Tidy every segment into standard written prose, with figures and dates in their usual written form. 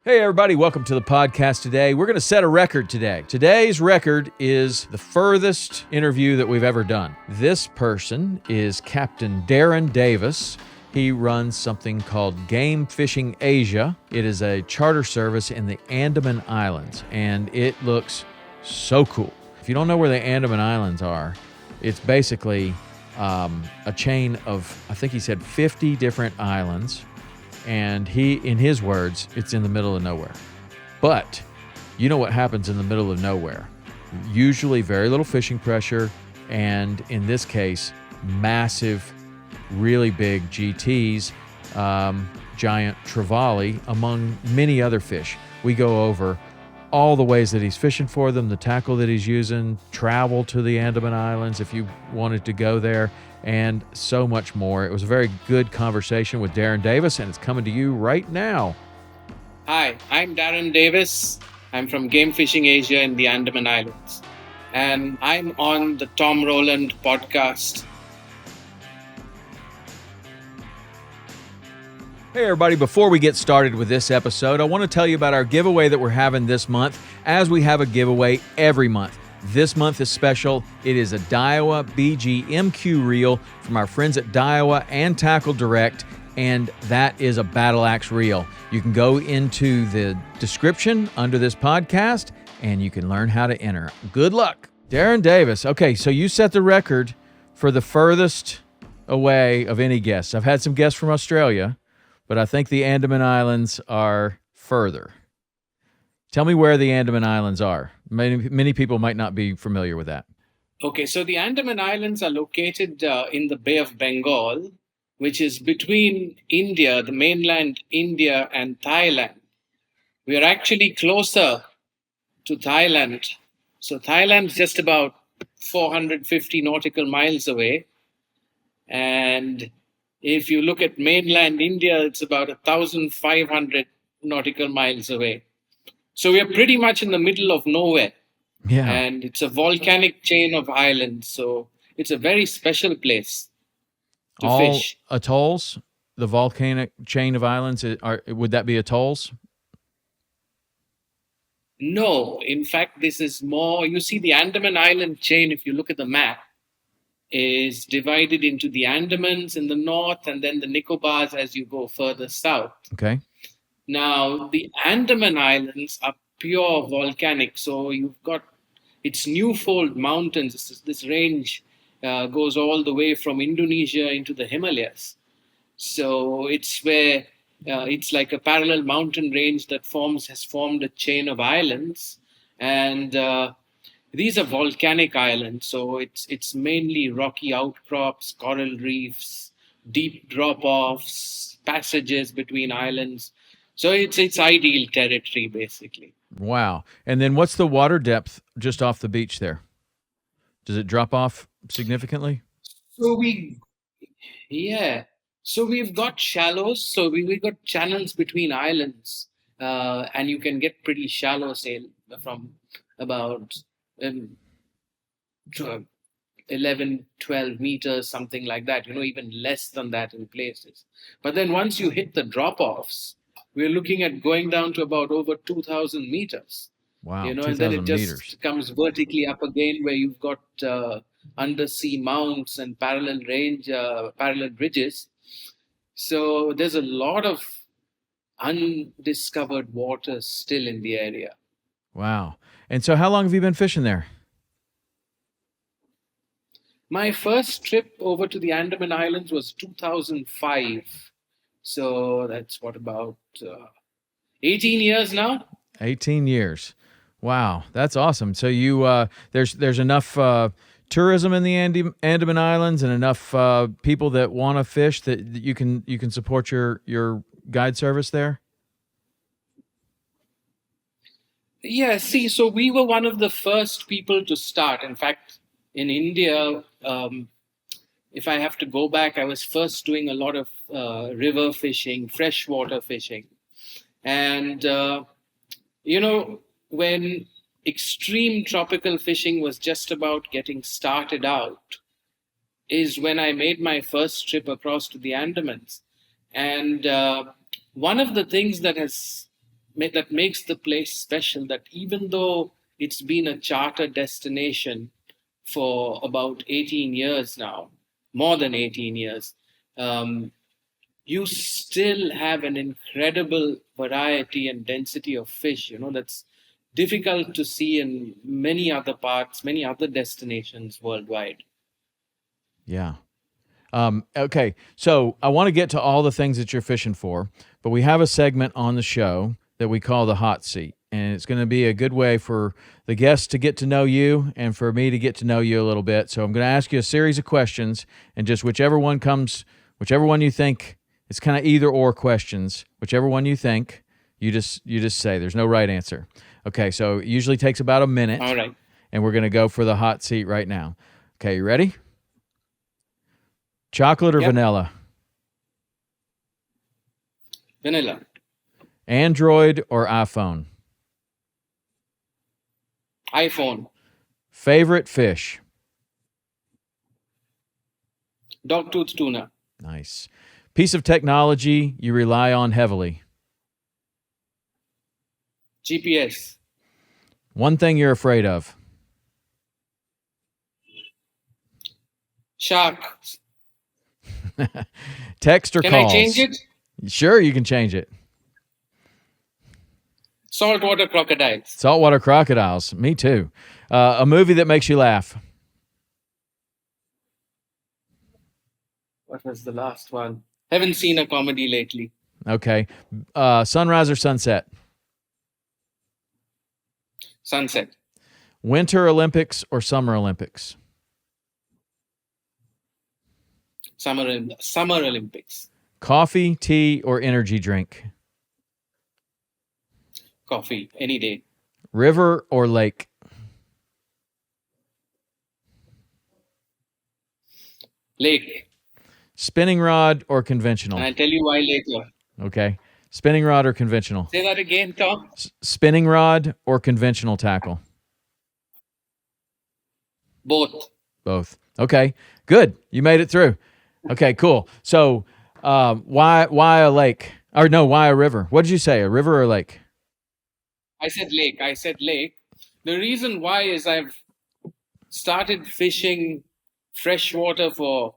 Hey everybody, welcome to the podcast today. We're going to set a record today. Today's record is the furthest interview that we've ever done. This person is Captain Darran Davis. He runs something called Game Fishing Asia. It is a charter service in the Andaman Islands, and it looks so cool. If you don't know where the Andaman Islands are, it's basically a chain of, I think he said 50 different islands. And he, in his words, it's in the middle of nowhere. But you know what happens in the middle of nowhere? Usually very little fishing pressure, and in this case, massive, really big GTs, giant trevally, among many other fish. We go over all the ways that he's fishing for them, the tackle that he's using, travel to the Andaman Islands if you wanted to go there, and so much more. It was a very good conversation with Darran Davis, and it's coming to you right now. Hi, I'm Darran Davis. I'm from Game Fishing Asia in the Andaman Islands, and I'm on the Tom Rowland podcast. Hey everybody, before we get started with this episode, I want to tell you about our giveaway that we're having this month, as we have a giveaway every month. This month is special. It is a DAIWA BG MQ reel from our friends at DAIWA and Tackle Direct, and that is a battle axe reel. You can go into the description under this podcast and you can learn how to enter. Good luck. Darran Davis. Okay, so you set the record for the furthest away of any guests. I've had some guests from Australia, but I think the Andaman Islands are further. Tell me where the Andaman Islands are. Many people might not be familiar with that. Okay, so the Andaman Islands are located in the Bay of Bengal, which is between India, the mainland India, and Thailand. We are actually closer to Thailand. So Thailand's just about 450 nautical miles away. And if you look at mainland India, it's about 1,500 nautical miles away. So we are pretty much in the middle of nowhere. Yeah. And it's a volcanic chain of islands. So it's a very special place to All fish. Atolls, the volcanic chain of islands, would that be atolls? No, in fact, this is more, you see, the Andaman Island chain, if you look at the map, is divided into the Andamans in the north and then the Nicobars as you go further south. Okay. Now, the Andaman Islands are pure volcanic. So you've got, it's Newfold Mountains. This range goes all the way from Indonesia into the Himalayas. So it's where it's like a parallel mountain range that has formed a chain of islands. And these are volcanic islands. So it's mainly rocky outcrops, coral reefs, deep drop-offs, passages between islands. So it's ideal territory, basically. Wow. And then what's the water depth just off the beach there? Does it drop off significantly? So we've got shallows. So we've got channels between islands, and you can get pretty shallow sail from about 11, 12 meters, something like that, even less than that in places. But then once you hit the drop-offs, we're looking at going down to about over 2,000 meters. Wow, and then it just comes vertically up again where you've got undersea mounts and parallel bridges. So there's a lot of undiscovered waters still in the area. Wow. And so how long have you been fishing there? My first trip over to the Andaman Islands was 2005. So that's about 18 years now. 18 years. Wow, that's awesome. So you there's enough tourism in the Andaman Islands and enough people that want to fish that you can support your guide service there? Yeah, see, so we were one of the first people to start. In fact, in India, if I have to go back, I was first doing a lot of river fishing, freshwater fishing. And, when extreme tropical fishing was just about getting started out, is when I made my first trip across to the Andamans. And one of the things that has that makes the place special, that even though it's been a charter destination for about 18 years now, more than 18 years, um, you still have an incredible variety and density of fish, that's difficult to see in many other parts, many other destinations worldwide. Yeah. Okay, so I want to get to all the things that you're fishing for, but we have a segment on the show that we call the hot seat, and it's going to be a good way for the guests to get to know you and for me to get to know you a little bit. So I'm going to ask you a series of questions, and just whichever one you think, it's kind of either or questions. Whichever one you think, you just say. There's no right answer. Okay, so it usually takes about a minute. All right. And we're going to go for the hot seat right now. Okay, you ready? Chocolate or Yep. vanilla? Vanilla. Android or iPhone? iPhone. Favorite fish? Dogtooth tuna. Nice. Piece of technology you rely on heavily? GPS. One thing you're afraid of? Shark. Text or Can calls? I change it? Sure, you can change it. Saltwater crocodiles. Saltwater crocodiles. Me too. A movie that makes you laugh? What was the last one? Haven't seen a comedy lately. Okay. Sunrise or sunset? Sunset. Winter Olympics or Summer Olympics? Summer Olympics. Coffee, tea, or energy drink? Coffee. Any day. River or lake? Lake. Spinning rod or conventional? And I'll tell you why later. Okay. Spinning rod or conventional? Say that again, Tom. Spinning rod or conventional tackle? Both. Both. Okay. Good. You made it through. Okay, cool. So, why a lake? Or no, why a river? What did you say? A river or a lake? I said lake. The reason why is I've started fishing freshwater for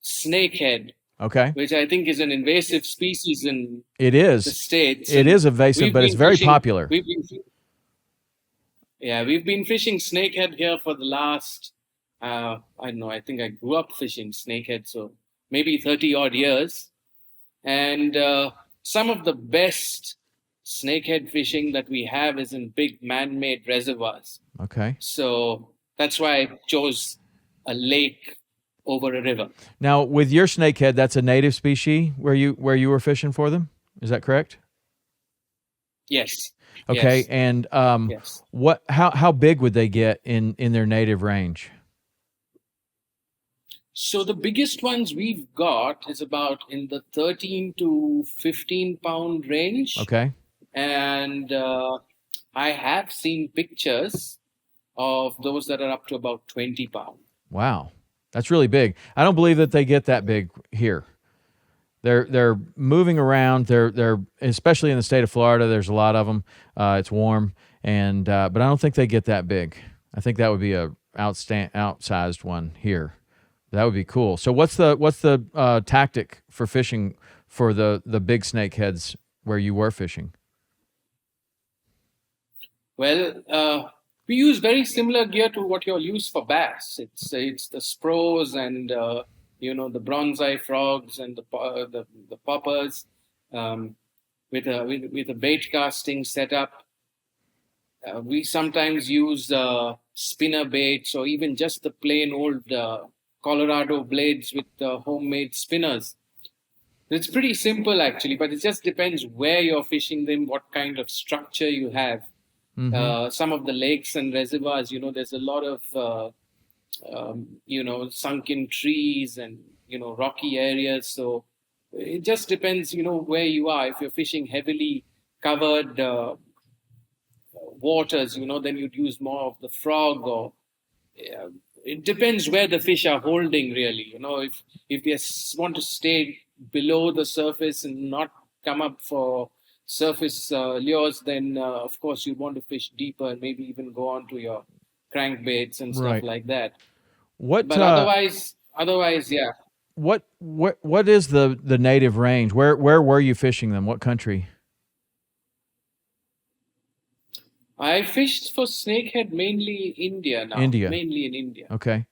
snakehead, Okay. which I think is an invasive species in It the is. States. It And is invasive, we've but it's been very fishing- popular. We've been fishing snakehead here for the last, I don't know, I think I grew up fishing snakehead, so maybe 30 odd years. And some of the best snakehead fishing that we have is in big man-made reservoirs. Okay. So that's why I chose a lake over a river. Now, with your snakehead, that's a native species where you were fishing for them. Is that correct? Yes. Okay. Yes. And Yes. how big would they get in their native range? So the biggest ones we've got is about in the 13 to 15 pound range. Okay. And I have seen pictures of those that are up to about 20 pounds. Wow. That's really big. I don't believe that they get that big here. They're moving around. They're especially in the state of Florida. There's a lot of them. It's warm, and but I don't think they get that big. I think that would be a outsized one here. That would be cool. So what's the tactic for fishing for the big snakeheads where you were fishing? Well, we use very similar gear to what you'll use for bass. It's the spros and the bronze-eye frogs and the poppers with a bait casting setup. We sometimes use spinner baits or even just the plain old Colorado blades with homemade spinners. It's pretty simple actually, but it just depends where you're fishing them, what kind of structure you have. Mm-hmm. Some of the lakes and reservoirs, there's a lot of sunken trees and rocky areas. So it just depends, where you are. If you're fishing heavily covered waters, then you'd use more of the frog. Or it depends where the fish are holding. Really, if they want to stay below the surface and not come up for surface lures, then of course you'd want to fish deeper and maybe even go on to your crankbaits and stuff Right. like that. What But otherwise, yeah. what is the native range? Where were you fishing them? What country? I fished for snakehead mainly India now, India. mainly in India. Okay.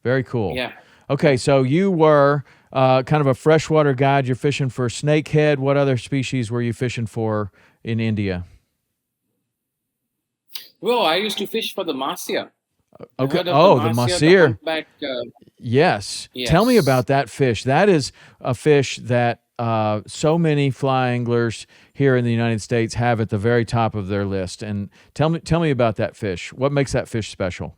Very cool. Yeah, Okay, yeah. so you were kind of a freshwater guide. You're fishing for snakehead. What other species were you fishing for in India? Well, I used to fish for the Mahseer. You Okay. heard of the Oh, the Mahseer, the Mahseer. humpback? Yes. Tell me Yes. about that fish. That is a fish that so many fly anglers here in the United States have at the very top of their list. And tell me about that fish. What makes that fish special?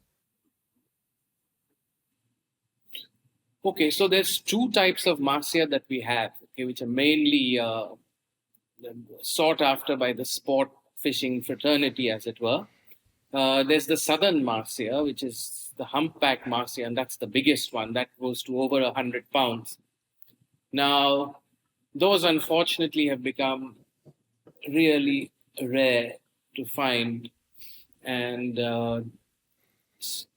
Okay, so there's two types of Mahseer that we have, okay, which are mainly sought after by the sport fishing fraternity, as it were. There's the southern Mahseer, which is the humpback Mahseer, and that's the biggest one. That goes to over 100 pounds. Now, those unfortunately have become really rare to find, and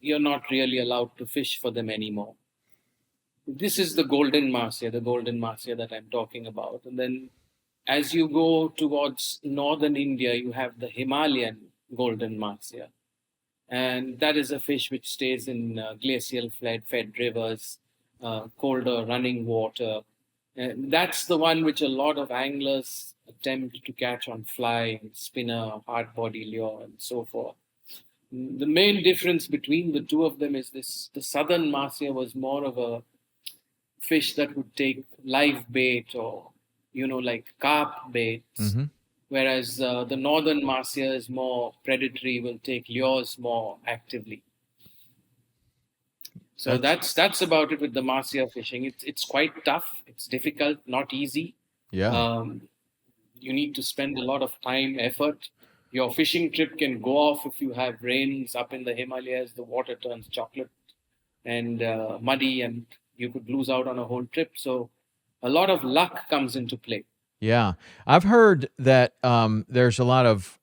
you're not really allowed to fish for them anymore. This is the golden Mahseer that I'm talking about. And then as you go towards northern India, you have the Himalayan golden Mahseer. And that is a fish which stays in glacial fed rivers, colder running water. And that's the one which a lot of anglers attempt to catch on fly, spinner, hard body lure, and so forth. The main difference between the two of them is this: the southern Mahseer was more of a fish that would take live bait or, like carp baits, Mm-hmm. whereas the northern Mahseer is more predatory, will take lures more actively. So That's that's about it with the Mahseer fishing. It's quite tough. It's difficult, not easy. yeah. Um, you need to spend a lot of time, effort. Your fishing trip can go off if you have rains up in the Himalayas. The water turns chocolate and muddy, and you could lose out on a whole trip. So a lot of luck comes into play. Yeah. I've heard that there's a lot of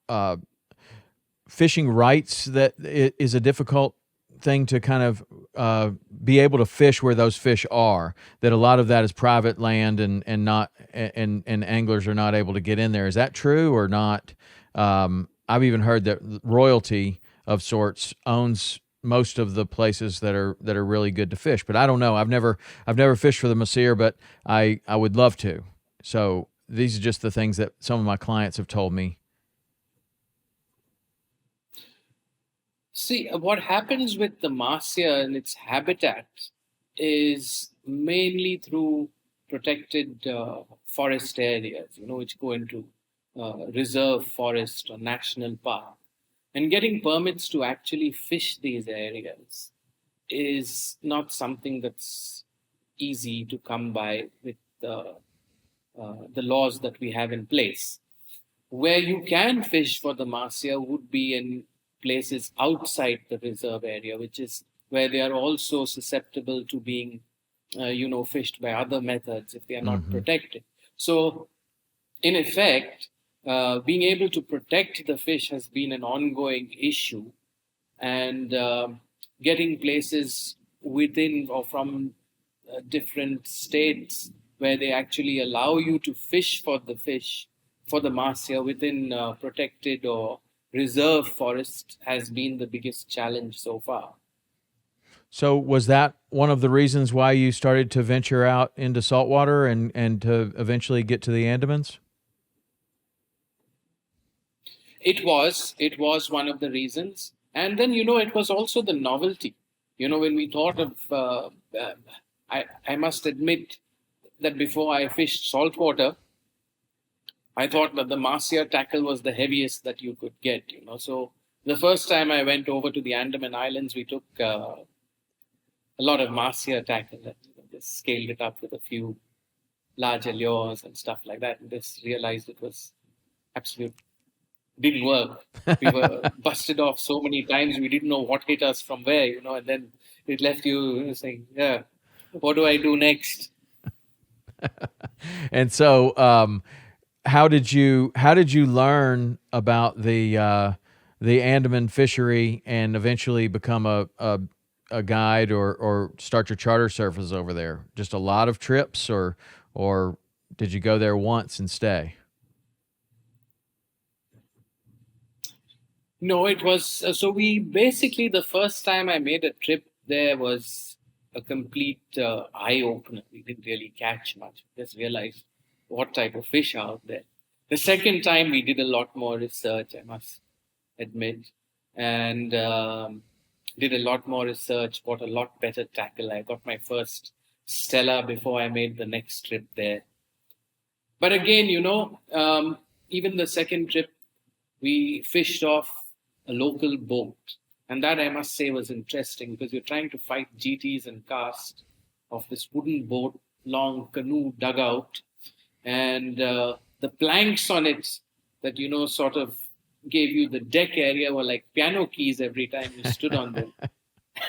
fishing rights that is a difficult thing to kind of be able to fish where those fish are. That a lot of that is private land and not and anglers are not able to get in there. Is that true or not? I've even heard that royalty of sorts owns most of the places that are really good to fish. But I don't know. I've never fished for the Mahseer, but I would love to. So these are just the things that some of my clients have told me. See, what happens with the Mahseer and its habitat is mainly through protected forest areas, which go into reserve forest or national park. And getting permits to actually fish these areas is not something that's easy to come by with the laws that we have in place. Where you can fish for the Mahseer would be in places outside the reserve area, which is where they are also susceptible to being, fished by other methods if they are not Mm-hmm. protected. So, in effect, being able to protect the fish has been an ongoing issue, and getting places within or from different states where they actually allow you to fish for the fish for the Mahseer within protected or reserve forest has been the biggest challenge so far. So was that one of the reasons why you started to venture out into saltwater and to eventually get to the Andamans? It was one of the reasons, and then it was also the novelty. When we thought of, I must admit that before I fished saltwater, I thought that the Mahseer tackle was the heaviest that you could get. So the first time I went over to the Andaman Islands, we took a lot of Mahseer tackle and just scaled it up with a few larger lures and stuff like that, and just realized it was absolute didn't work. We were busted off so many times we didn't know what hit us from where, and then it left you saying, "Yeah, what do I do next?" And so how did you learn about the Andaman fishery and eventually become a guide or start your charter services over there? Just a lot of trips, or did you go there once and stay? No, it was so we basically the first time I made a trip there was a complete eye opener. We didn't really catch much, just realized what type of fish are out there. The second time we did a lot more research, I must admit, and did a lot more research, bought a lot better tackle. I got my first Stella before I made the next trip there. But again, even the second trip, we fished off a local boat. And that I must say was interesting because you're trying to fight GTs and cast of this wooden boat, long canoe dugout. And the planks on it that, sort of gave you the deck area were like piano keys every time you stood on them.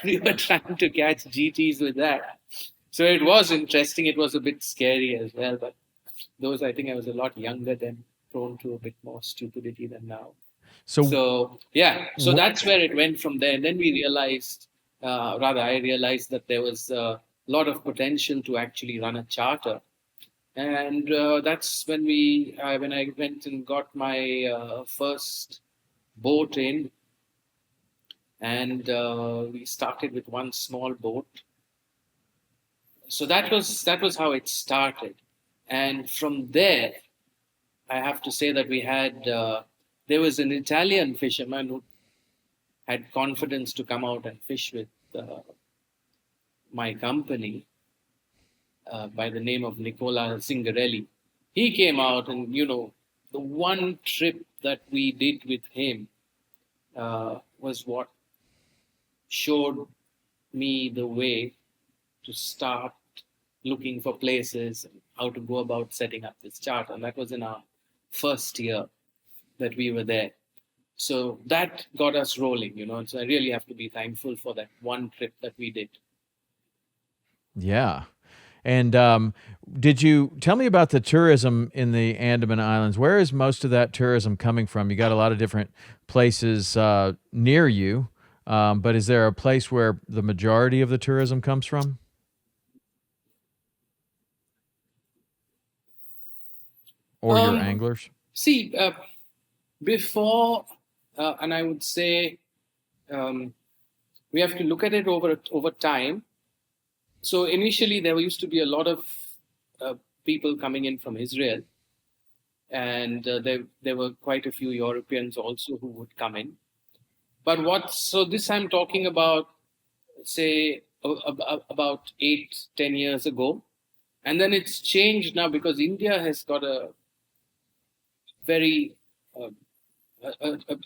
We were trying to catch GTs with that. So it was interesting. It was a bit scary as well. But those, I think I was a lot younger then, prone to a bit more stupidity than now. So, So yeah, so that's where it went from there. And then we realized, rather, I realized that there was a lot of potential to actually run a charter, and that's when I went and got my first boat in, and we started with one small boat. So that was how it started, and from there, I have to say that we had. There was an Italian fisherman who had confidence to come out and fish with my company by the name of Nicola Zingarelli. He came out, and the one trip that we did with him was what showed me the way to start looking for places and how to go about setting up this chart. And that was in our first year that we were there. So that got us rolling, So I really have to be thankful for that one trip that we did. yeah. And did you tell me about the tourism in the Andaman Islands? Where is most of that tourism coming from? You got a lot of different places near you, but is there a place where the majority of the tourism comes from? Or your Um, anglers? See, before, and I would say um, we have to look at it over time. So initially, there used to be a lot of people coming in from Israel, and there were quite a few Europeans also who would come in. But so this I'm talking about, say, about 8-10 years ago, and then it's changed now because India has got a very uh,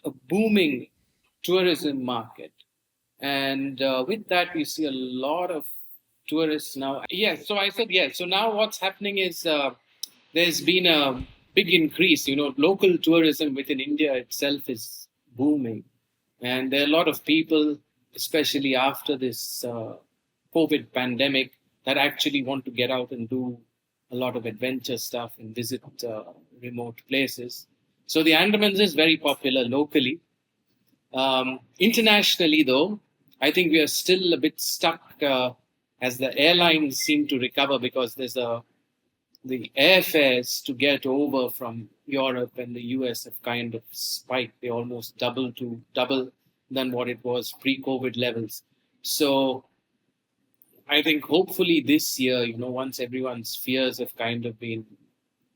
a booming tourism market, and with that we see a lot of tourists now. Yes, so I said yes. So now what's happening is there's been a big increase. Local tourism within India itself is booming, and there are a lot of people, especially after this COVID pandemic, that actually want to get out and do a lot of adventure stuff and visit remote places. So the Andamans is very popular locally. Internationally, though, I think we are still a bit stuck as the airlines seem to recover because the airfares to get over from Europe and the US have kind of spiked. They almost double than what it was pre-COVID levels. So I think hopefully this year, once everyone's fears have kind of been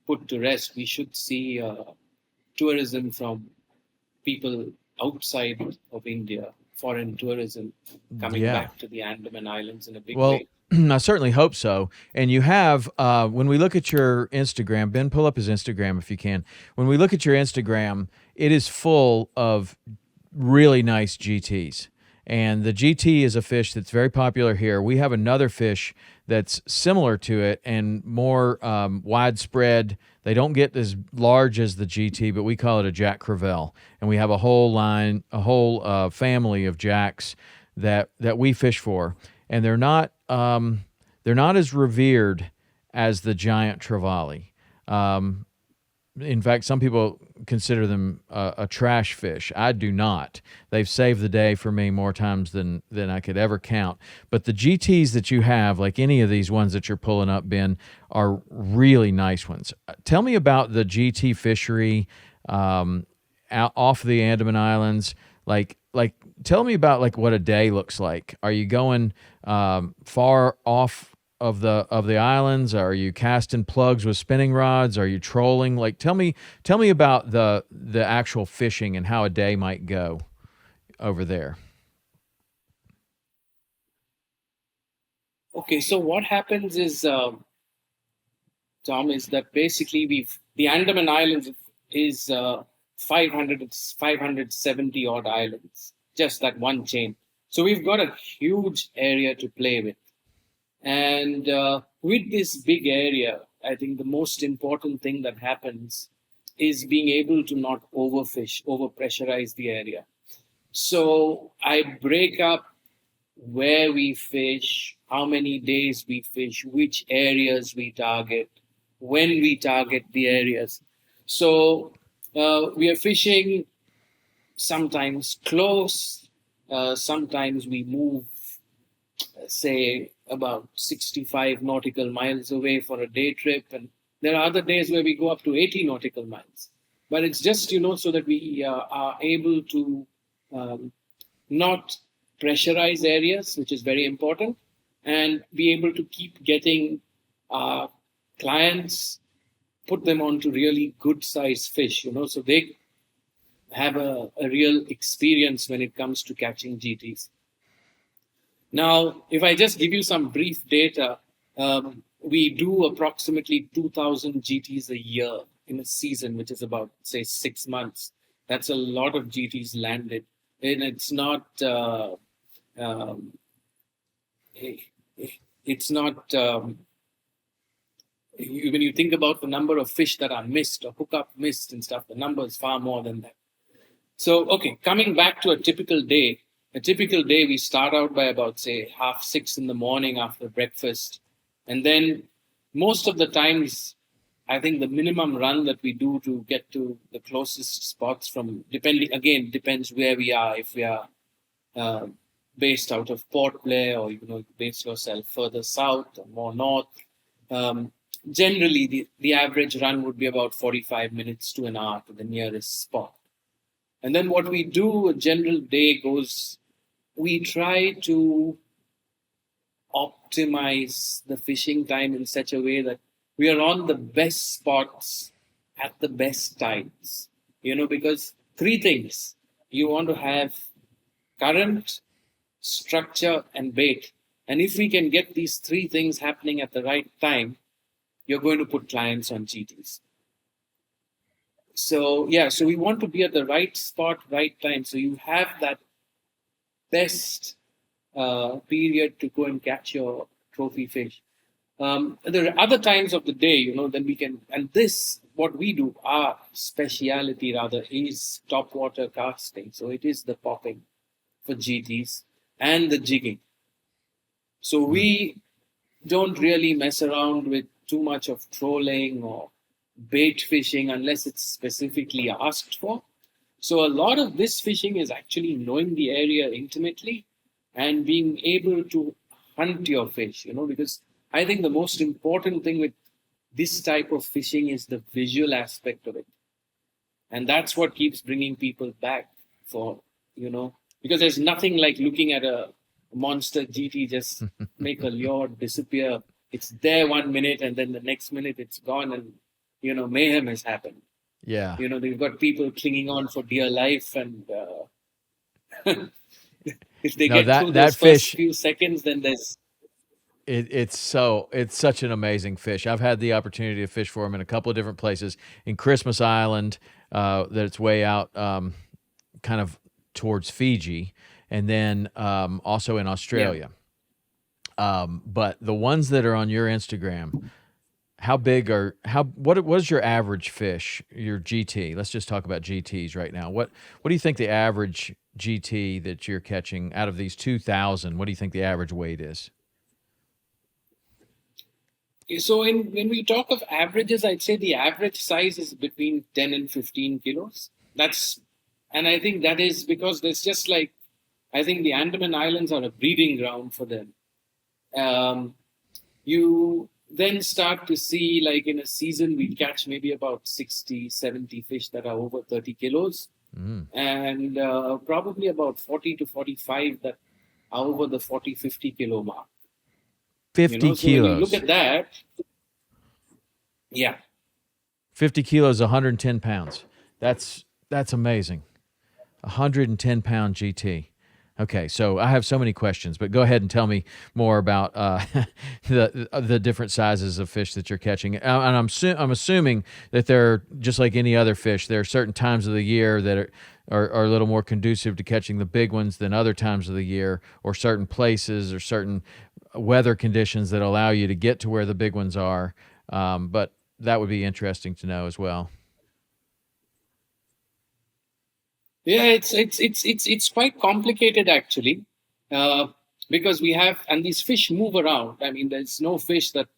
put to rest, we should see tourism from people outside of India, foreign tourism coming Yeah. back to the Andaman Islands in a big Well, way. I certainly hope so. And you have, when we look at your Instagram, Ben, pull up his Instagram if you can. When we look at your Instagram, it is full of really nice GTs. And the GT is a fish that's very popular here. We have another fish that's similar to it and more widespread. They don't get as large as the GT, but we call it a Jack Crevel. And we have a whole line, a whole family of Jacks that we fish for. And they're not as revered as the giant trevally. in fact, some people consider them a trash fish. I do not. They've saved the day for me more times than I could ever count. But the GTs that you have, like any of these ones that you're pulling up, Ben, are really nice ones. Tell me about the GT fishery out off the Andaman Islands. Like, tell me about like what a day looks like. Are you going far off of the islands? Are you casting plugs with spinning rods? Are you trolling? Like, tell me about the actual fishing and how a day might go over there. Okay, so what happens is, Tom, is that basically the Andaman Islands is 500, it's 570 odd islands, just that one chain. So we've got a huge area to play with. And with this big area, I think the most important thing that happens is being able to not overfish, overpressurize the area. So I break up where we fish, how many days we fish, which areas we target, when we target the areas. So we are fishing sometimes close, sometimes we move, say, about 65 nautical miles away for a day trip. And there are other days where we go up to 80 nautical miles. But it's just, so that we are able to not pressurize areas, which is very important, and be able to keep getting our clients, put them onto really good sized fish, so they have a real experience when it comes to catching GTs. Now, if I just give you some brief data, we do approximately 2,000 GTs a year in a season, which is about, say, 6 months. That's a lot of GTs landed. And it's not, when you think about the number of fish that are missed or hookup missed and stuff, the number is far more than that. So, okay, coming back to a typical day, we start out by about, say, 6:30 in the morning after breakfast. And then most of the times, I think the minimum run that we do to get to the closest spots depends where we are. If we are based out of Port Blair, or, base yourself further south or more north, generally the average run would be about 45 minutes to an hour to the nearest spot. And then what we do, a general day goes, we try to optimize the fishing time in such a way that we are on the best spots at the best times. Because 3 things: you want to have current, structure, and bait. And if we can get these 3 things happening at the right time, you're going to put clients on GTs. So we want to be at the right spot, right time. So you have that best period to go and catch your trophy fish. There are other times of the day, then we can, and this, what we do, our speciality rather, is topwater casting. So it is the popping for GTs and the jigging. So we don't really mess around with too much of trolling or bait fishing unless it's specifically asked for. So a lot of this fishing is actually knowing the area intimately and being able to hunt your fish, because I think the most important thing with this type of fishing is the visual aspect of it. And that's what keeps bringing people back because there's nothing like looking at a monster GT just make a lure disappear. It's there 1 minute and then the next minute it's gone, and, mayhem has happened. Yeah. They've got people clinging on for dear life, and if they get through those first few seconds, then there's... It's such an amazing fish. I've had the opportunity to fish for him in a couple of different places. In Christmas Island, that's way out kind of towards Fiji, and then also in Australia. Yeah. But the ones that are on your Instagram, what was your average fish, your GT? Let's just talk about GTs right now. What do you think the average GT that you're catching out of these 2,000, what do you think the average weight is? So when we talk of averages, I'd say the average size is between 10 and 15 kilos. And I think that is because there's just like, I think the Andaman Islands are a breeding ground for them. You then start to see, like in a season, we catch maybe about 60, 70 fish that are over 30 kilos, and probably about 40 to 45 that are over the 40, 50 kilo mark. 50 So when you look kilos. at that, yeah. 50 kilos, 110 pounds. That's amazing. 110 pound GT. Okay, so I have so many questions, but go ahead and tell me more about the different sizes of fish that you're catching. And I'm assuming that they're just like any other fish. There are certain times of the year that are a little more conducive to catching the big ones than other times of the year, or certain places or certain weather conditions that allow you to get to where the big ones are. But that would be interesting to know as well. Yeah, it's quite complicated actually, because we have, and these fish move around. I mean, there's no fish that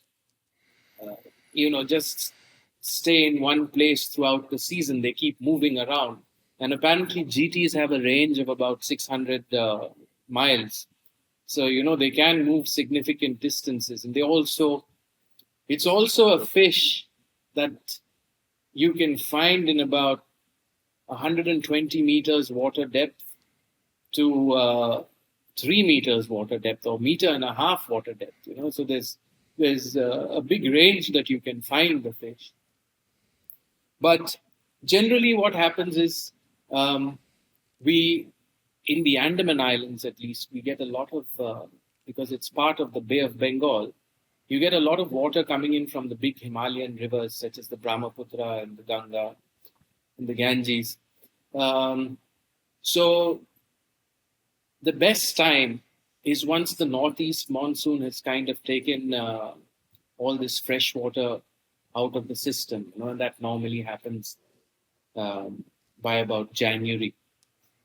just stay in one place throughout the season. They keep moving around, and apparently GTs have a range of about 600 miles. So they can move significant distances, and it's also a fish that you can find in about 120 meters water depth to 3 meters water depth, or meter and a half water depth. So there's a big range that you can find the fish. But generally, what happens is, we in the Andaman Islands, at least, we get a lot of because it's part of the Bay of Bengal. You get a lot of water coming in from the big Himalayan rivers, such as the Brahmaputra and the Ganga and the Ganges. So the best time is once the northeast monsoon has kind of taken all this fresh water out of the system. And that normally happens by about January.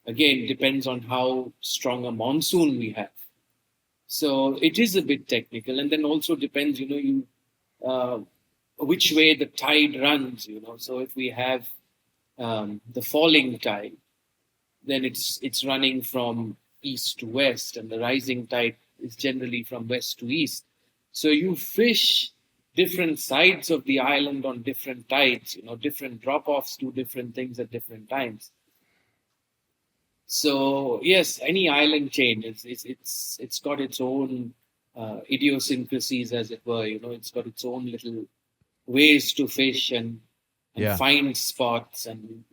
Again, depends on how strong a monsoon we have. So it is a bit technical, and then also depends, which way the tide runs. So if we have the falling tide, then it's running from east to west, and the rising tide is generally from west to east. So you fish different sides of the island on different tides. Different drop-offs do different things at different times. So yes, any island chain, it's got its own idiosyncrasies, as it were. It's got its own little ways to fish and find spots, and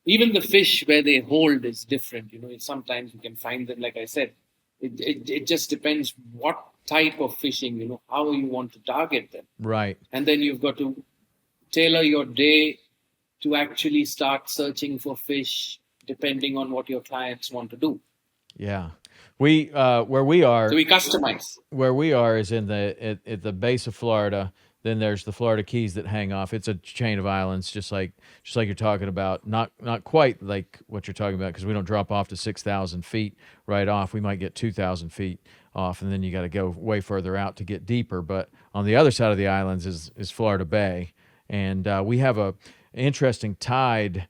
even the fish where they hold is different. Sometimes you can find them, like I said, it just depends what type of fishing, how you want to target them. Right. And then you've got to tailor your day to actually start searching for fish depending on what your clients want to do. Yeah. We where we are, so we customize. Where we are is in at the base of Florida. Then there's the Florida Keys that hang off. It's a chain of islands, just like you're talking about. Not quite like what you're talking about, because we don't drop off to 6,000 feet right off. We might get 2,000 feet off, and then you got to go way further out to get deeper. But on the other side of the islands is Florida Bay, and we have a interesting tide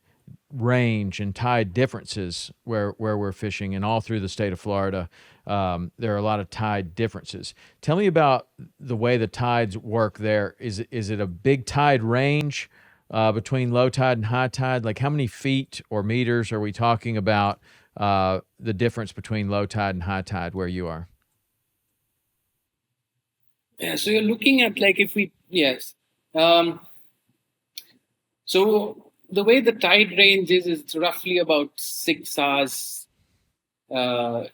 range and tide differences where we're fishing, and all through the state of Florida. There are a lot of tide differences. Tell me about the way the tides work there. Is it a big tide range between low tide and high tide? Like, how many feet or meters are we talking about the difference between low tide and high tide where you are? Yeah, so you're looking at, like, so the way the tide range is, it's roughly about 6 hours, 12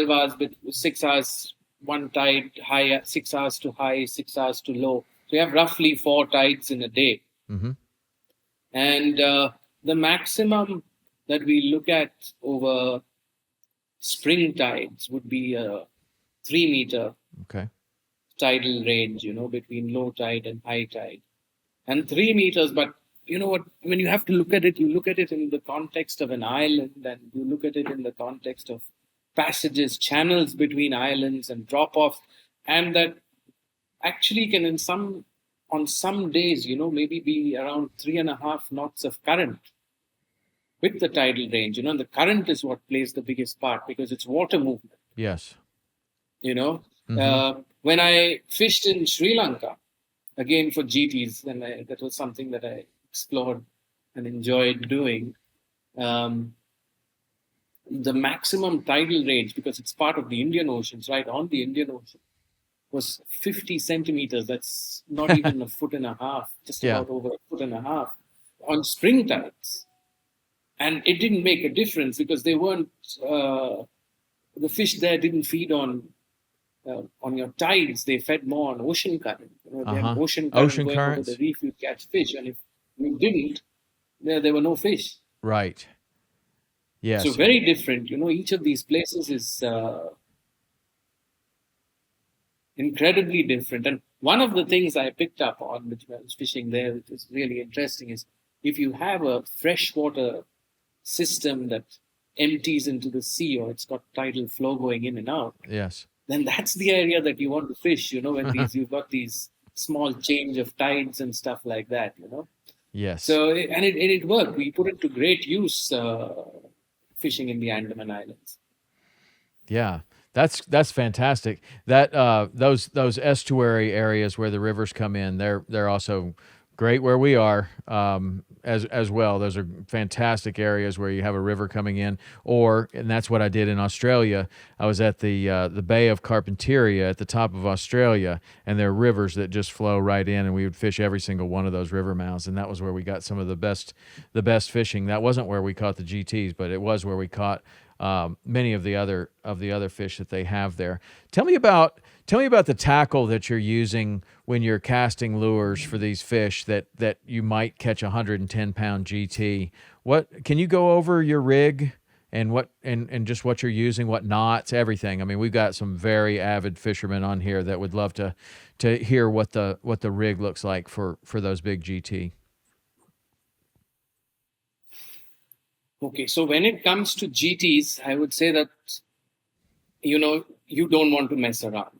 hours, but 6 hours one tide high, 6 hours to high, 6 hours to low. So you have roughly 4 tides in a day. Mm-hmm. And the maximum that we look at over spring tides would be a 3 meter tidal range, between low tide and high tide. And 3 meters, but you know what, when you have to look at it, you look at it in the context of an island, and you look at it in the context of passages, channels between islands and drop-offs, and that actually can on some days, maybe be around 3.5 knots of current with the tidal range. The current is what plays the biggest part because it's water movement. Yes. You know, Mm-hmm. when I fished in Sri Lanka, again for GTs, and that was something that I explored and enjoyed doing. The maximum tidal range, because it's part of the Indian Oceans, right on the Indian Ocean, was 50 centimeters. That's not even a foot and a half, just Yeah. about over a foot and a half on spring tides. And it didn't make a difference because they weren't, the fish there didn't feed on your tides. They fed more on ocean current. They have Uh-huh. ocean current Ocean going over the currents. reef, you catch fish. And if you didn't, there were no fish. Right. So Yes. very different. Each of these places is incredibly different. And one of the things I picked up on which I was fishing there, which is really interesting, is if you have a freshwater system that empties into the sea or it's got tidal flow going in and out, Yes. then that's the area that you want to fish, when you've got these small change of tides and stuff like that. Yes. So, and it worked. We put it to great use fishing in the Andaman Islands. Yeah. That's fantastic. That those estuary areas where the rivers come in, they're also great where we are, as well. Those are fantastic areas where you have a river coming in, and that's what I did in Australia. I was at the Bay of Carpentaria at the top of Australia, and there are rivers that just flow right in, and we would fish every single one of those river mouths, and that was where we got some of the best fishing. That wasn't where we caught the GTs, but it was where we caught many of the other fish that they have there. Tell me about the tackle that you're using when you're casting lures for these fish that you might catch a 110-pound GT. What can you go over your rig and just what you're using, what knots, everything? I mean, we've got some very avid fishermen on here that would love to hear what the rig looks like for those big GT. Okay, so when it comes to GTs, I would say that you don't want to mess around.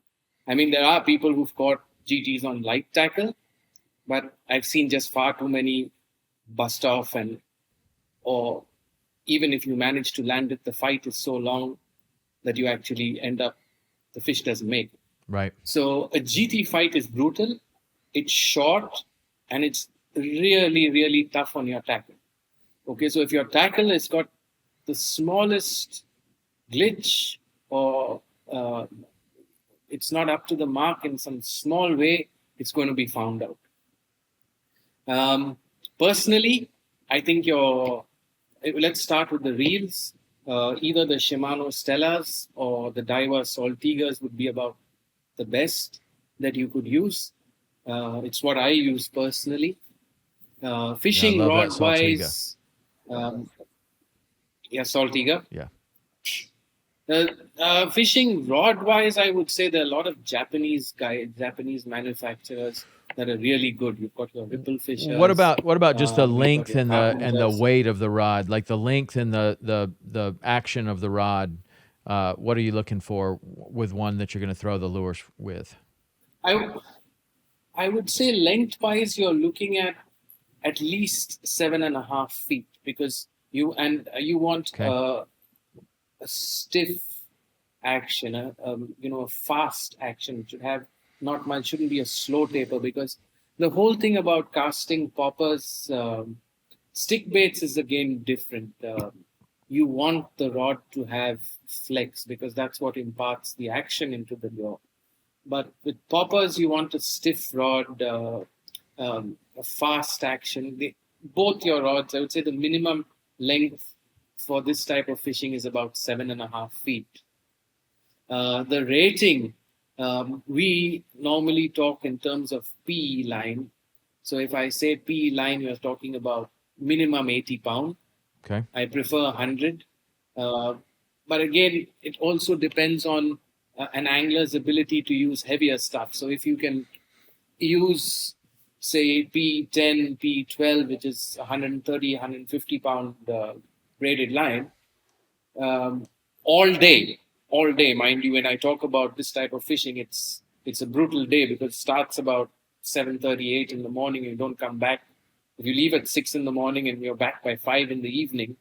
I mean, there are people who've caught GTs on light tackle, but I've seen just far too many bust off, or even if you manage to land it, the fight is so long that you actually end up, the fish doesn't make it. Right. So a GT fight is brutal, it's short, and it's really, really tough on your tackle. Okay, so if your tackle has got the smallest glitch or it's not up to the mark in some small way, it's going to be found out. Personally, I think let's start with the reels. Either the Shimano Stellas or the DAIWA Saltigers would be about the best that you could use. It's what I use personally. Fishing Yeah, I love that rod Saltiga. wise, Saltiga. Yeah. Fishing rod wise, I would say there are a lot of Japanese manufacturers that are really good. You've got your ripple fishers. What about just the length your and the weight of the rod, like the length and the action of the rod? What are you looking for with one that you're going to throw the lures with? I would say lengthwise, you're looking at least 7.5 feet because you want Okay. a stiff action, a fast action. It should have not much, shouldn't be a slow taper because the whole thing about casting poppers, stick baits is again different. You want the rod to have flex because that's what imparts the action into the lure. But with poppers, you want a stiff rod, a fast action. Both your rods, I would say the minimum length for this type of fishing is about 7.5 feet. The rating, we normally talk in terms of PE line. So if I say PE line, we're talking about minimum 80 pound. Okay. I prefer 100. But again, it also depends on an angler's ability to use heavier stuff. So if you can use, say, P10, P12, which is 130, 150 pound braided line, all day, mind you, when I talk about this type of fishing, it's it's a brutal day because it starts about 7:38 in the morning. You don't come back. If you leave at 6 in the morning and you're back by 5 in the evening,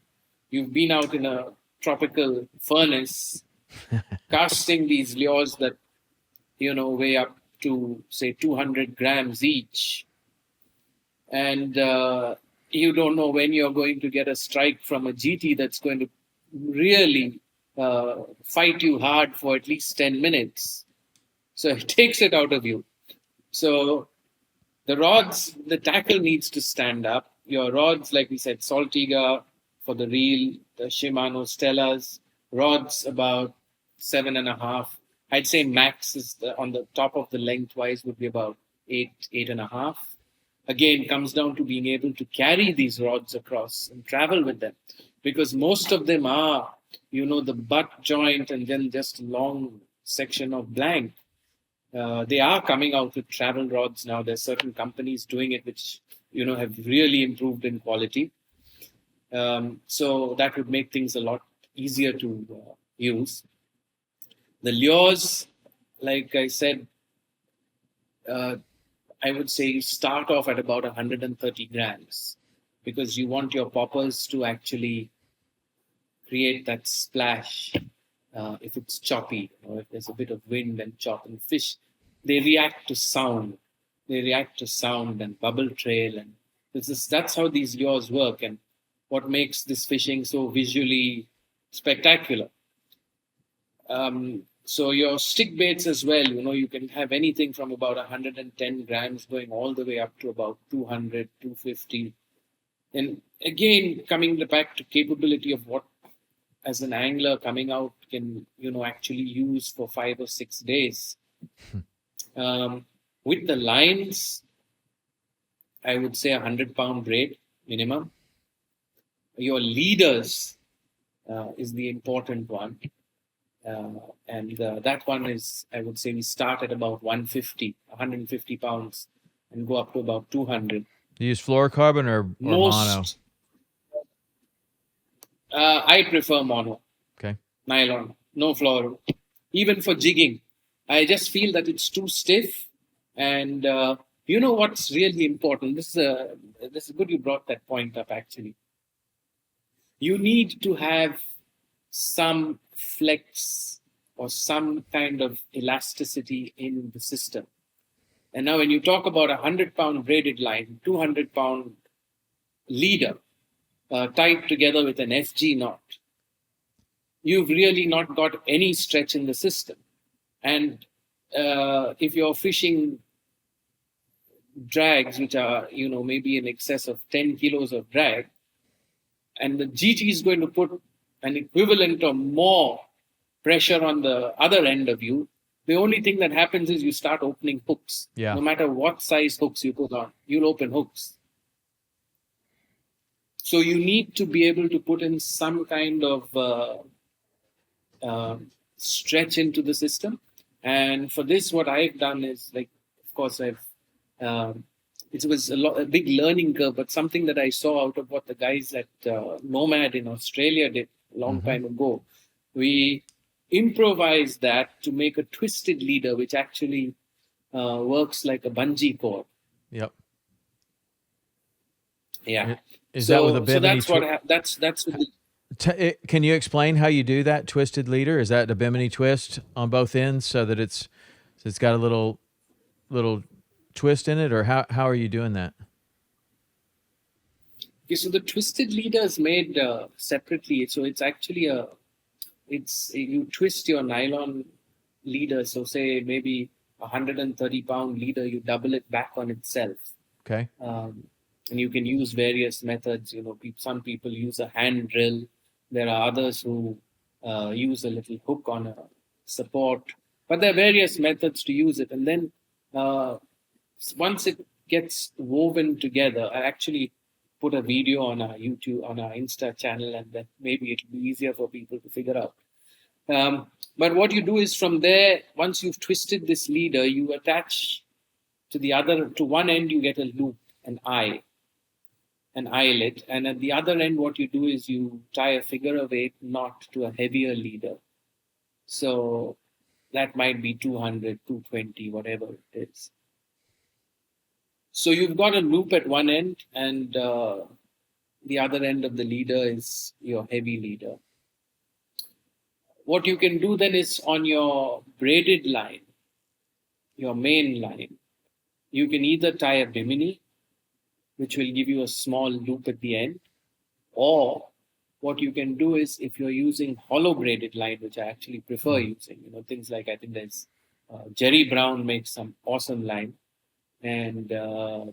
you've been out in a tropical furnace casting these lures that, weigh up to, say, 200 grams each. And you don't know when you're going to get a strike from a GT that's going to really fight you hard for at least 10 minutes. So it takes it out of you. So the tackle needs to stand up. Your rods, like we said, Saltiga for the reel, the Shimano Stellas, rods about 7.5. I'd say max is on the top of the lengthwise would be about 8.5. Again, comes down to being able to carry these rods across and travel with them, because most of them are, the butt joint and then just a long section of blank. They are coming out with travel rods now. There's certain companies doing it which, have really improved in quality. So that would make things a lot easier to use. The lures, like I said, I would say you start off at about 130 grams because you want your poppers to actually create that splash. If it's choppy or if there's a bit of wind and chop and fish, they react to sound. They react to sound and bubble trail. And that's how these lures work and what makes this fishing so visually spectacular. So your stick baits as well, you can have anything from about 110 grams going all the way up to about 200, 250. And again, coming back to capability of what, as an angler coming out, can, actually use for 5 or 6 days. With the lines, I would say 100-pound braid minimum. Your leaders is the important one. And that one is, I would say, we start at about 150 pounds and go up to about 200. Do you use fluorocarbon or mono? I prefer mono. Okay. Nylon, no fluoro. Even for jigging, I just feel that it's too stiff. And what's really important? This is good you brought that point up, actually. You need to have some flex or some kind of elasticity in the system. And now when you talk about 100-pound braided line, 200-pound leader tied together with an FG knot, you've really not got any stretch in the system. And if you're fishing drags, which are, maybe in excess of 10 kilos of drag, and the GT is going to put an equivalent or more pressure on the other end of you, the only thing that happens is you start opening hooks. Yeah. No matter what size hooks you put on, you'll open hooks. So you need to be able to put in some kind of stretch into the system. And for this, what I've done is, like, of course, it was a big learning curve, but something that I saw out of what the guys at Nomad in Australia did a long time ago. We improvised that to make a twisted leader, which actually works like a bungee cord. Yep. Yeah. Is that with a bimini? So that's what can you explain how you do that twisted leader? Is that a bimini twist on both ends so that it's got a little twist in it, or how are you doing that? Okay, so the twisted leader is made separately. So it's actually you twist your nylon leader. So say maybe 130-pound leader, you double it back on itself. Okay. And you can use various methods. Some people use a hand drill. There are others who use a little hook on a support. But there are various methods to use it. And then once it gets woven together, I actually put a video on our YouTube, on our Insta channel, and then maybe it'll be easier for people to figure out. But what you do is from there, once you've twisted this leader, you attach to one end, you get a loop, an eyelet. And at the other end, what you do is you tie a figure-of-8 knot to a heavier leader. So that might be 200, 220, whatever it is. So you've got a loop at one end, and the other end of the leader is your heavy leader. What you can do then is on your braided line, your main line, you can either tie a bimini, which will give you a small loop at the end, or what you can do is, if you're using hollow braided line, which I actually prefer using, things like, I think there's Jerry Brown makes some awesome line, and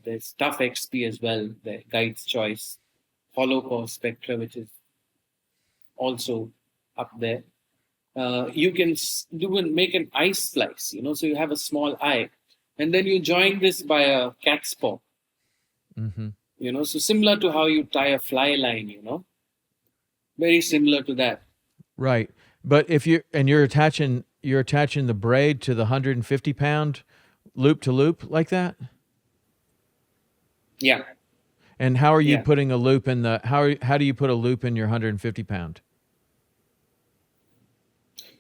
there's Tough XP as well, the Guide's Choice, Hollow Core Spectra, which is also up there. You can make an eye splice, so you have a small eye, and then you join this by a cat's paw. So similar to how you tie a fly line, very similar to that. Right. But if you're attaching the braid to the 150-pound loop to loop like that? Yeah. And how are you putting a loop in the how do you put a loop in your 150-pound?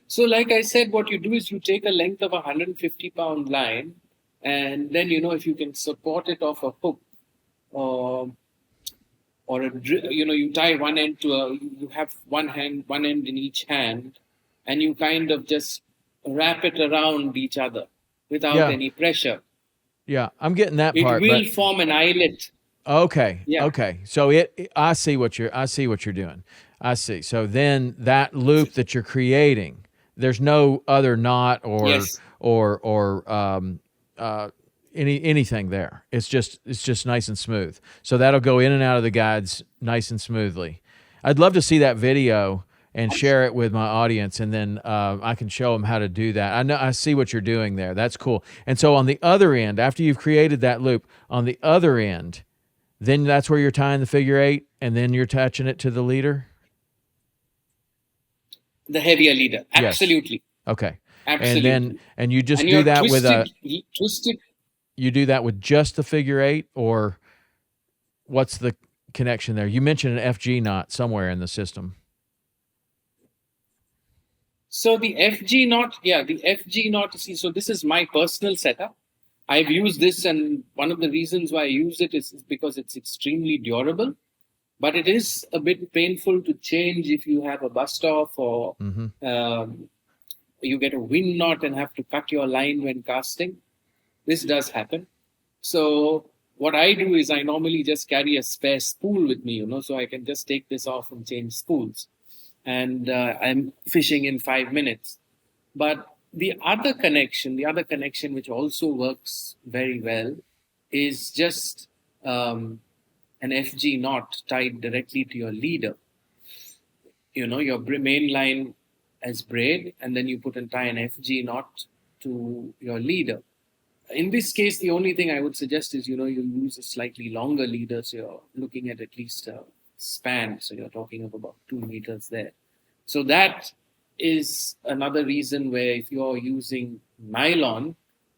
So like I said, what you do is you take a length of a 150-pound line, and then if you can support it off a hook, or you tie one end you have one end in each hand, and you kind of just wrap it around each other without any pressure. Yeah, I'm getting that it part. It will form an eyelet. Okay. Yeah. Okay. So I see what you're doing. I see. So then that loop that you're creating, there's no other knot or anything there. It's just nice and smooth. So that'll go in and out of the guides nice and smoothly. I'd love to see that video and share it with my audience, and then I can show them how to do that. I see what you're doing there. That's cool. And so on the other end, after you've created that loop, on the other end, then that's where you're tying the figure 8, and then you're attaching it to the leader? The heavier leader. Absolutely. Yes. Okay. Absolutely. And you just do that twisted. You do that with just the figure 8, or what's the connection there? You mentioned an FG knot somewhere in the system. So the FG knot, see, so this is my personal setup. I've used this, and one of the reasons why I use it is because it's extremely durable, but it is a bit painful to change if you have a bust off, or you get a wind knot and have to cut your line when casting. This does happen. So what I do is I normally just carry a spare spool with me, so I can just take this off and change spools. And I'm fishing in 5 minutes. But the other connection which also works very well, is just an FG knot tied directly to your leader. Your main line as braid, and then you tie an FG knot to your leader. In this case, the only thing I would suggest is, you use a slightly longer leader, so you're looking at least a span. So you're talking of about 2 meters there. So that is another reason where if you're using nylon,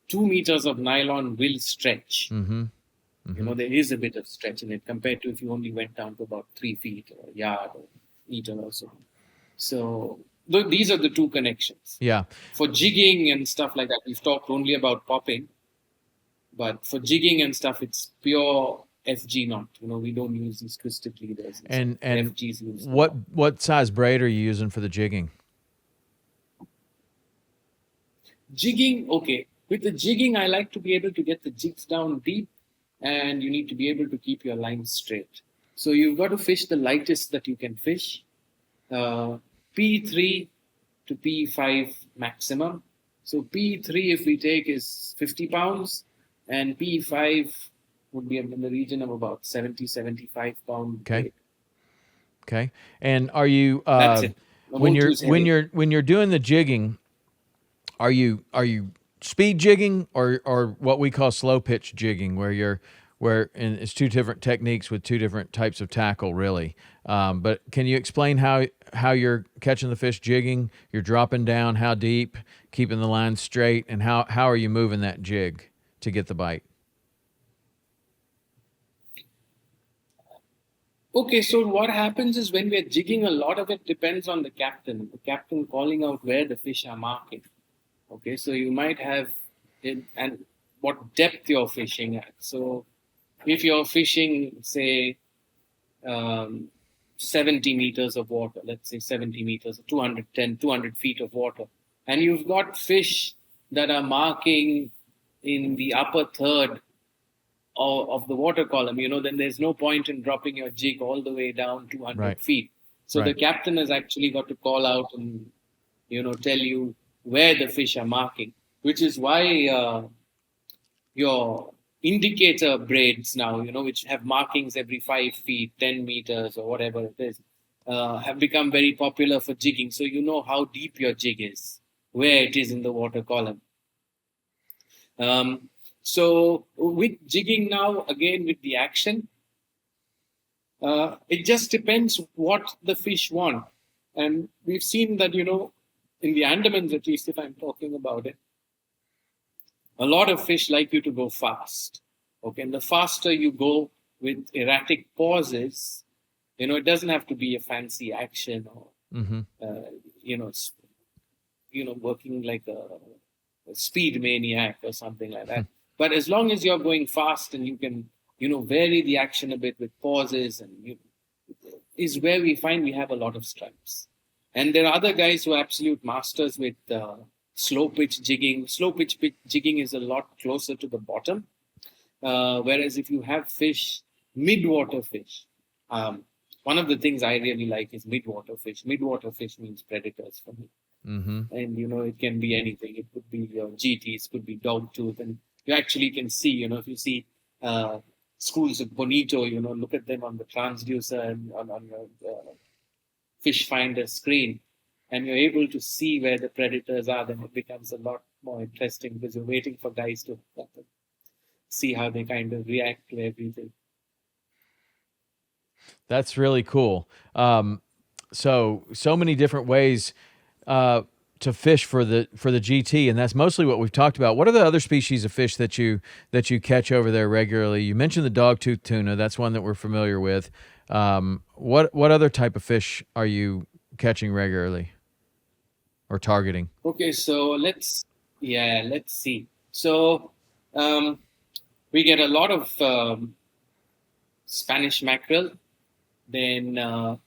2 meters of nylon will stretch. There is a bit of stretch in it compared to if you only went down to about 3 feet or a yard or meter or so. So these are the two connections. Yeah. For jigging and stuff like that, we've talked only about popping. But for jigging and stuff, it's pure FG knot. We don't use these twisted leaders. And FGs what size braid are you using for the jigging? Jigging, okay. With the jigging, I like to be able to get the jigs down deep, and you need to be able to keep your line straight. So you've got to fish the lightest that you can fish. P3 to P5 maximum. So P3, if we take, is 50 pounds, and P5 would be in the region of about 70, 75 pound. Okay. Okay. And are you that's it. When you're doing the jigging, are you speed jigging or what we call slow pitch jigging, and it's two different techniques with two different types of tackle, really. But can you explain how you're catching the fish jigging? You're dropping down, how deep, keeping the line straight, and how are you moving that jig to get the bite? Okay, so what happens is when we're jigging, a lot of it depends on the captain calling out where the fish are marking. Okay, so you might have it, and what depth you're fishing at. So if you're fishing, say, um, 70 meters of water, let's say 70 meters, 200 feet of water, and you've got fish that are marking in the upper third of the water column, then there's no point in dropping your jig all the way down 200 Right. feet. So the Right. captain has actually got to call out and, tell you where the fish are marking, which is why your indicator braids now, which have markings every 5 feet, 10 meters, or whatever it is, have become very popular for jigging. So you know how deep your jig is, where it is in the water column. So with jigging now, again with the action, it just depends what the fish want. And we've seen that, in the Andamans, at least if I'm talking about it, a lot of fish like you to go fast. Okay, and the faster you go with erratic pauses, it doesn't have to be a fancy action or, Mm-hmm. Working like a speed maniac or something like that. But as long as you're going fast and you can, vary the action a bit with pauses, and is where we find we have a lot of stripes. And there are other guys who are absolute masters with slow pitch jigging. Slow pitch jigging is a lot closer to the bottom. Whereas if you have fish, mid-water fish, one of the things I really like is mid-water fish. Mid-water fish means predators for me. Mm-hmm. And, it can be anything. It could be your GTs, it could be dogtooth. And you actually can see, if you see schools of bonito, look at them on the transducer and on your fish finder screen, and you're able to see where the predators are, then it becomes a lot more interesting because you're waiting for guys to see how they kind of react to everything. That's really cool. So many different ways to fish for the GT, and that's mostly what we've talked about. What are the other species of fish that you catch over there regularly? You mentioned the dogtooth tuna. That's one that we're familiar with. What other type of fish are you catching regularly or targeting? Okay, so let's see. So we get a lot of Spanish mackerel. Then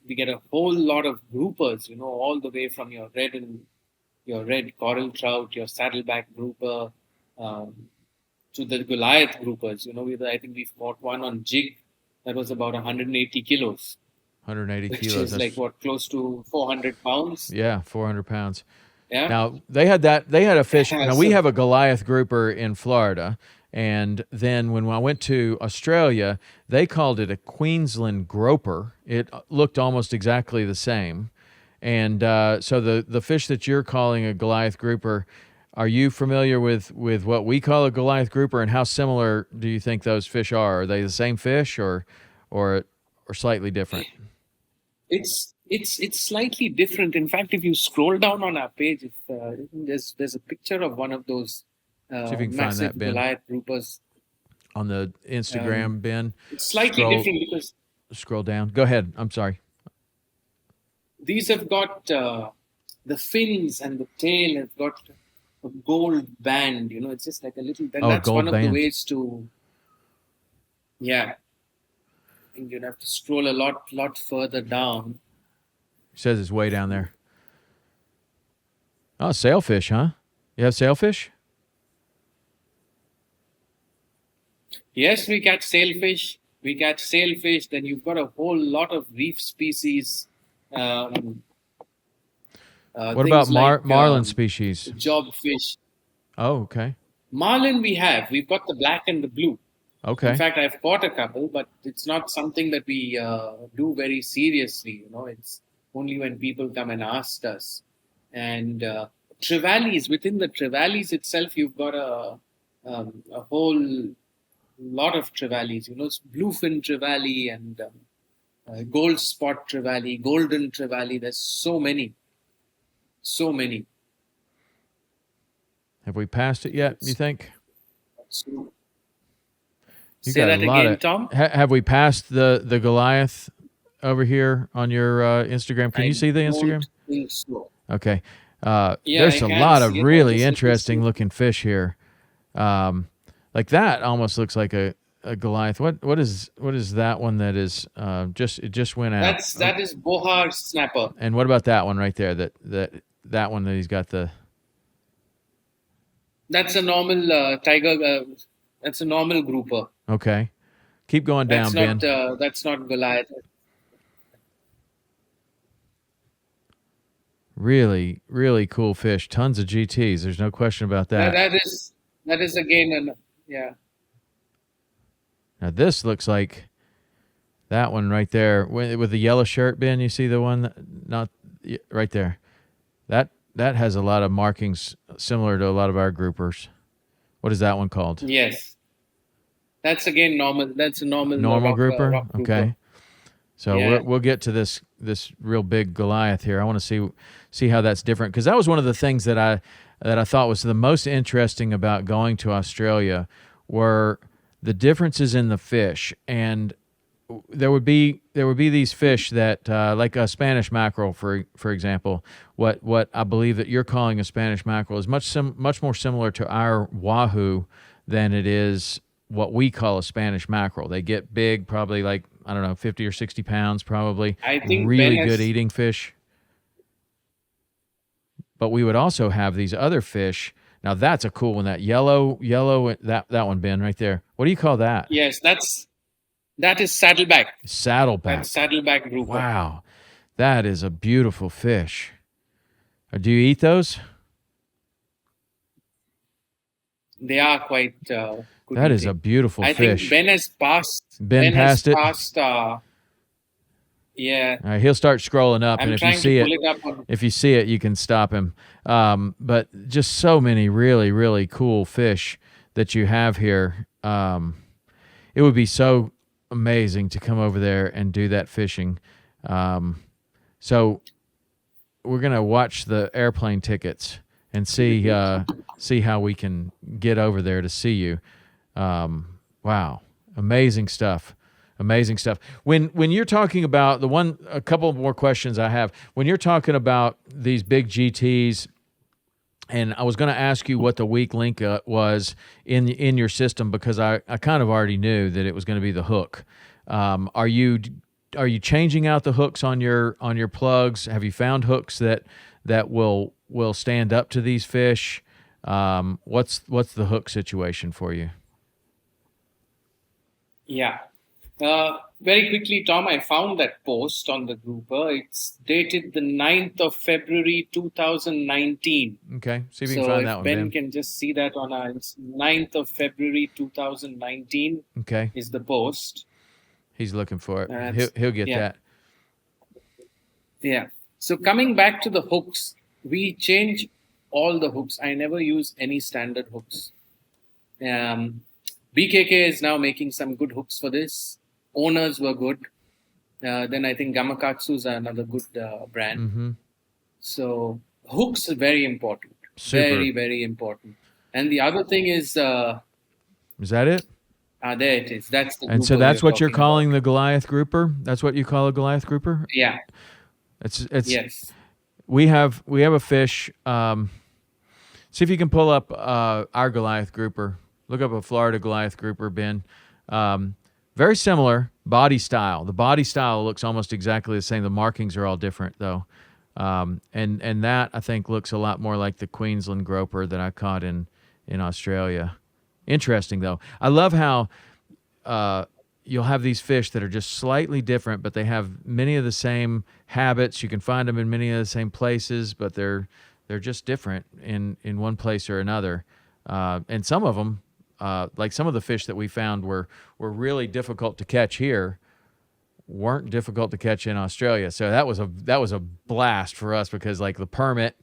we get a whole lot of groupers, all the way from your red coral trout, your saddleback grouper, to the Goliath groupers. I think we've caught one on jig that was about 180 kilos. 180 which kilos. is like what, close to 400 pounds? Yeah, 400 pounds. Yeah. Now, they had a fish. Yeah, Now, we so- have a Goliath grouper in Florida. And then when I went to Australia, they called it a Queensland groper. It looked almost exactly the same. And so the fish that you're calling a Goliath grouper, are you familiar with what we call a Goliath grouper, and how similar do you think those fish are? Are they the same fish or slightly different? It's slightly different. In fact, if you scroll down on our page, there's a picture of one of those See if you can find massive that, Ben, Goliath groupers. on the Instagram, Ben. It's slightly different because Scroll down. Go ahead. I'm sorry. these have got the fins, and the tail have got a gold band. It's just like a little band. Oh, That's gold one of band. the ways to. Yeah, I think you'd have to scroll a lot further down. It says it's way down there. Oh, sailfish, huh? You have sailfish? Yes, we catch sailfish. Then you've got a whole lot of reef species. What about marlin species? Jobfish. Oh, okay. Marlin we've got the black and the blue. Okay. In fact, I've caught a couple, but it's not something that we do very seriously. It's only when people come and ask us. And trevallies, within the trevallies itself, you've got a whole lot of trevallies. It's bluefin trevally and gold spot trevally, golden trevally. There's so many. Have we passed it yet, you think? So, You say got that a lot again, of- Tom? Have we passed the Goliath over here on your Instagram? Can you see the Instagram? I don't think so. Okay. Yeah, There's I a can lot of see it. I really just let me see. interesting looking fish here. Like that almost looks like a Goliath. What is that one that is it just went out? That is Bohar snapper. And what about that one right there? That one that he's got the. That's a normal tiger. That's a normal grouper. Okay, keep going down, Ben. That's not Goliath. Really, really cool fish. Tons of GTs. There's no question about that. That is again yeah. Now this looks like that one right there with the yellow shirt, Ben. You see the one not right there. That has a lot of markings similar to a lot of our groupers. What is that one called? Yes. That's again normal. That's a normal grouper. rock grouper. Okay. So Yeah. we'll get to this real big Goliath here. I want to see how that's different, because that was one of the things that I thought was the most interesting about going to Australia were the differences in the fish. And there would be these fish that like a Spanish mackerel, for example. What I believe that you're calling a Spanish mackerel is much more similar to our wahoo than it is what we call a Spanish mackerel. They get big, probably like, I don't know, 50 or 60 pounds, probably. I think really Ben good has- eating fish. But we would also have these other fish. Now that's a cool one. That yellow, that one, Ben, right there. What do you call that? Yes, that is saddleback. Saddleback. That's saddleback grouper. Wow, that is a beautiful fish. Do you eat those? They are quite good. That is eating. a beautiful I fish. think Ben has passed. Ben passed it? Yeah. All right, he'll start scrolling up, I'm and if you trying see to it, pull it up on. if you see it, you can stop him. But just so many really, really cool fish that you have here. It would be so amazing to come over there and do that fishing. So we're gonna watch the airplane tickets and see how we can get over there to see you. Wow, amazing stuff. Amazing stuff. When you're talking about a couple more questions I have. When you're talking about these big GTs, and I was going to ask you what the weak link was in your system, because I kind of already knew that it was going to be the hook. Are you changing out the hooks on your plugs? Have you found hooks that will stand up to these fish? What's the hook situation for you? Yeah. Very quickly, Tom, I found that post on the grouper. It's dated the 9th of February 2019. Okay, see if you So can find if that one, Ben Ben. can just see that on our 9th of February 2019 Okay, is the post. he's looking for it. That's- He'll get yeah. that. Yeah. So coming back to the hooks, we change all the hooks. I never use any standard hooks. BKK is now making some good hooks for this. Owners were good. Then I think Gamakatsu's are another good brand. Mm-hmm. So hooks are very important. Super. Very, very important. And the other thing is, there Is that it? it is. That's the And so grouper that's we're what you're talking calling the Goliath grouper? That's what you call a Goliath grouper? about. Yeah. It's Yes. We have a fish. See if you can pull up our Goliath grouper. Look up a Florida Goliath grouper, Ben. Very similar body style. The body style looks almost exactly the same. The markings are all different, though. And that, I think, looks a lot more like the Queensland groper that I caught in Australia. Interesting, though. I love how you'll have these fish that are just slightly different, but they have many of the same habits. You can find them in many of the same places, but they're just different in one place or another. And some of them, like some of the fish that we found were really difficult to catch here, weren't difficult to catch in Australia. So that was a blast for us, because like the permit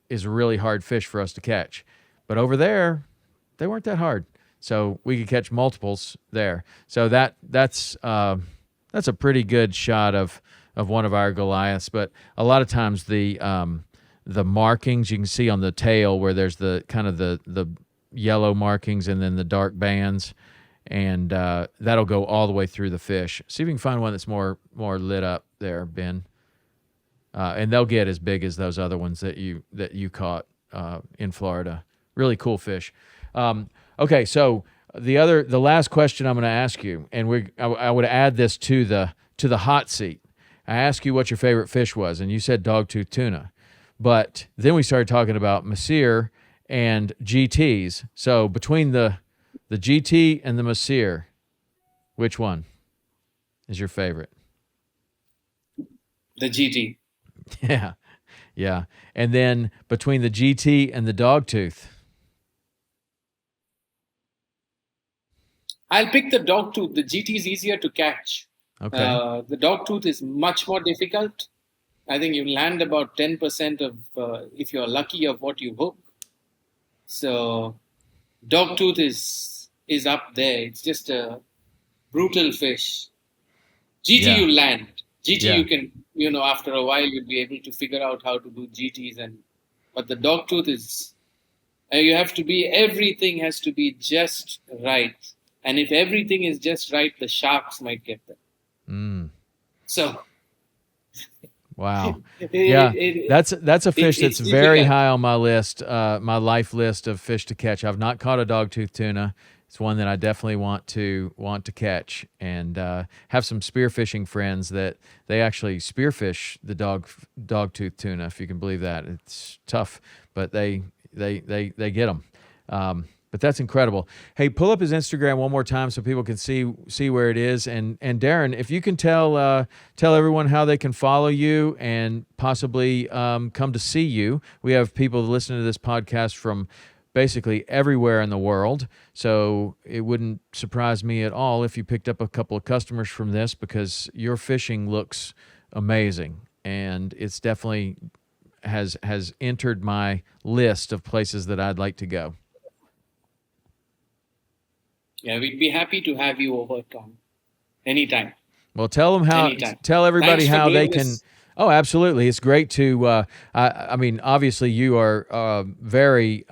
is a really hard fish for us to catch. But over there, they weren't that hard. So we could catch multiples there. So that's a pretty good shot of one of our Goliaths. But a lot of times the markings you can see on the tail, where there's the kind of the yellow markings and then the dark bands, and that'll go all the way through the fish. See if you can find one that's more lit up there, Ben. and they'll get as big as those other ones that you caught in Florida. Really cool fish. Okay, so the last question I'm going to ask you, and I would add this to the hot seat. I asked you what your favorite fish was, and you said dogtooth tuna. But then we started talking about Mahseer and GTs. So between the GT and the Mahseer, which one is your favorite? The GT. Yeah, yeah. And then between the GT and the dogtooth? I'll pick the dogtooth. The GT is easier to catch. Okay. The dogtooth is much more difficult. I think you land about 10% of, if you're lucky, of what you hook. So dogtooth is up there. It's just a brutal fish. GT you land. GT you can, after a while you'll be able to figure out how to do GTs, but the dogtooth is, everything has to be just right. And if everything is just right, the sharks might get them. So, wow, that's a fish that's very high on my list, my life list of fish to catch. I've not caught a dogtooth tuna. It's one that I definitely want to catch, and have some spearfishing friends that they actually spearfish the dogtooth tuna. If you can believe that, it's tough, but they get them. But that's incredible. Hey, pull up his Instagram one more time so people can see where it is. And Darran, if you can tell everyone how they can follow you and possibly come to see you. We have people listening to this podcast from basically everywhere in the world. So it wouldn't surprise me at all if you picked up a couple of customers from this, because your fishing looks amazing, and it's definitely has entered my list of places that I'd like to go. Yeah, we'd be happy to have you over, Tom. Anytime. Well, tell everybody how they can. Oh, absolutely. It's great to, I mean, obviously you are very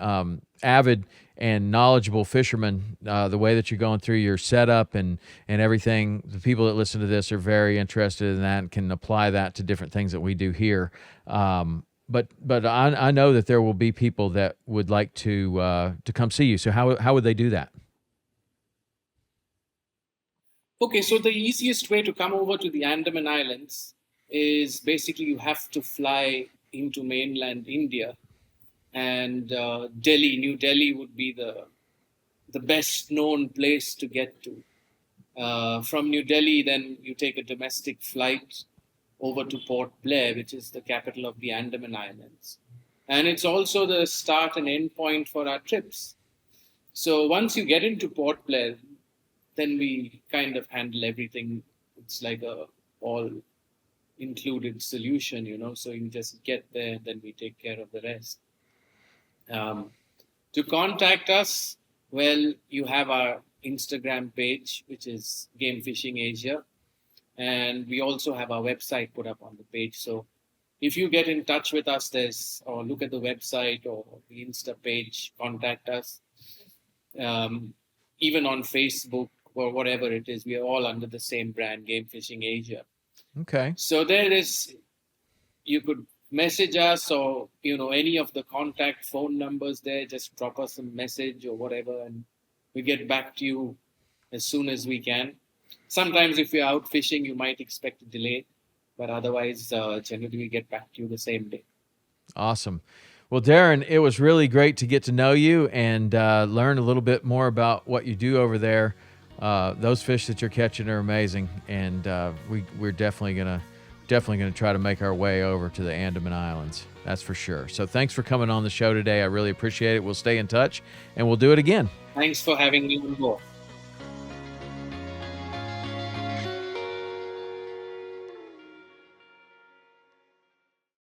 avid and knowledgeable fisherman. The way that you're going through your setup and everything, the people that listen to this are very interested in that and can apply that to different things that we do here. But I know that there will be people that would like to come see you. So how would they do that? Okay, so the easiest way to come over to the Andaman Islands is basically you have to fly into mainland India, and New Delhi would be the best known place to get to. From New Delhi, then you take a domestic flight over to Port Blair, which is the capital of the Andaman Islands. And it's also the start and end point for our trips. So once you get into Port Blair, then we kind of handle everything. It's like a all-included solution, so you just get there, then we take care of the rest. To contact us, well, you have our Instagram page, which is Game Fishing Asia. And we also have our website put up on the page. So if you get in touch with us, or look at the website or the Insta page, contact us. Even on Facebook or whatever it is, we are all under the same brand, Game Fishing Asia. Okay. So you could message us, or, any of the contact phone numbers there, just drop us a message or whatever, and we get back to you as soon as we can. Sometimes if you're out fishing, you might expect a delay, but otherwise, generally we get back to you the same day. Awesome. Well, Darran, it was really great to get to know you and learn a little bit more about what you do over there. Those fish that you're catching are amazing, and we're definitely gonna try to make our way over to the Andaman Islands. That's for sure. So thanks for coming on the show today. I really appreciate it. We'll stay in touch, and we'll do it again. Thanks for having me on board.